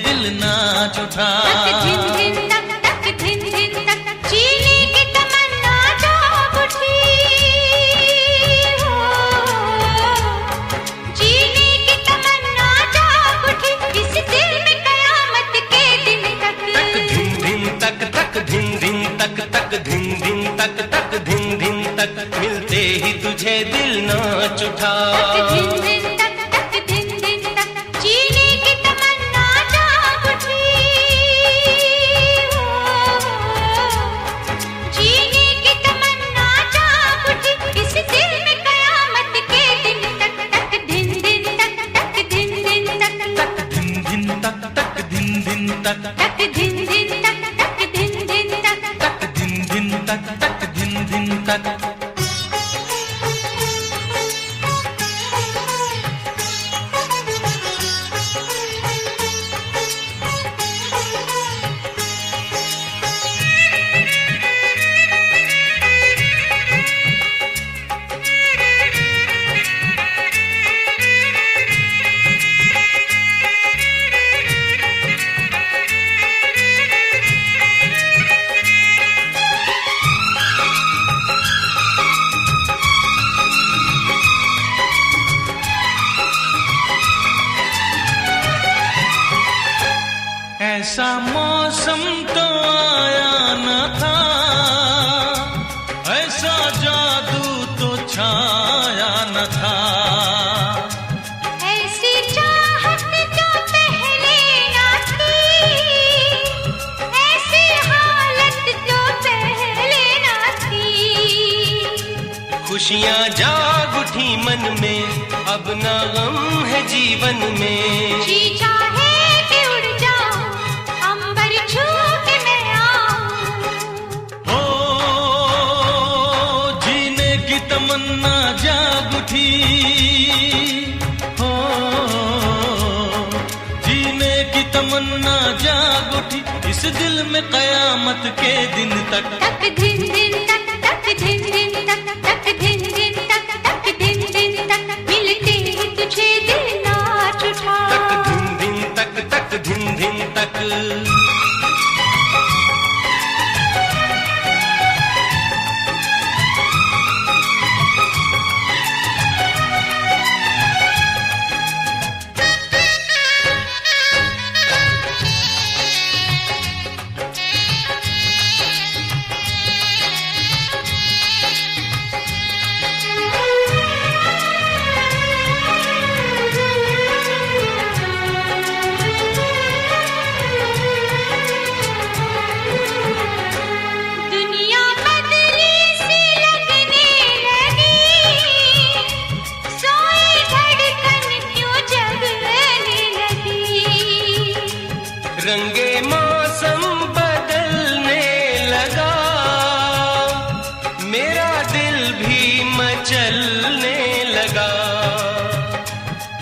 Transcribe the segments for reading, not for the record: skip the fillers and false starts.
दिल नाच उठा। तक धिन धिन तक तक धिन धिन तक जीने की तमन्ना जाग उठी। जीने की तमन्ना जाग उठी इस दिल में कयामत के दिन तक। तक धिन धिन तक तक धिन धिन तक तक धिन धिन तक तक धिन धिन तक मिलते ही तुझे दिल नाच उठा। तक धिन धिन तक तक धिन धिन तक जीने की तमन्ना जाग उठी। जीने की तमन्ना जाग उठी इस दिल में कयामत के दिन तक। तक धिन धिन तक तक धिन धिन तक तक धिन धिन तक तक धिन धिन तक तक धिन धिन तक तक धिन धिन तक तक धिन धिन तक तक धिन धिन तक। ऐसा मौसम तो आया न था, ऐसा जादू तो छाया न था। ऐसी चाहत जो पहले ना थी, ऐसी हालत जो पहले ना थी। खुशियाँ जाग उठी मन में, अब ना गम है जीवन में। जी चाहे कि उड़ जाऊं, अंबर छू के मैं आऊं। हो जीने की तमन्ना जाग उठी। हो जीने की तमन्ना जाग उठी इस दिल में कयामत के दिन तक। तक धिन धिन तक तक धिन धिन तक तक धिन धिन तक तक धिन धिन तक मिलते ही तुझे दिल नाच उठा। तक धिन धिन तक तक धिन धिन तक। दुनिया बदली सी लगने लगी, सोई धड़कन क्यों जगने लगी। रंगे मौसम बदलने लगा, मेरा दिल भी मचलने लगा।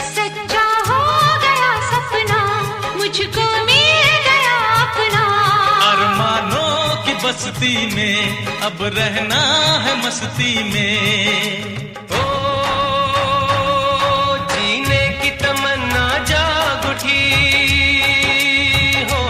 सच्चा हो गया सपना, मुझको मिल गया अपना। अरमानों की बस्ती में अब रहना है मस्ती में। ओ जीने की तमन्ना जाग उठी। हो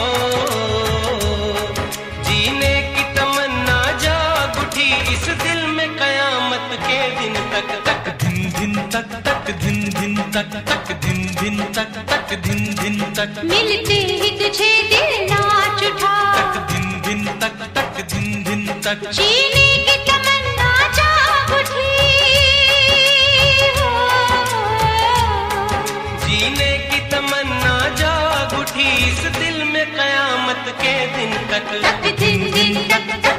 जीने की तमन्ना जाग उठी इस दिल में कयामत के दिन तक। तक धिन धिन तक तक धिन धिन तक तक धिन धिन तक तक धिन धिन तक मिलते ही तुझे दिल नाच उठा। तक धिन धिन तक तक धिन धिन तक। जीने की तमन्ना जाग उठी। जीने की तमन्ना जाग उठी इस दिल में कयामत के दिन तक। तक धिन धिन तक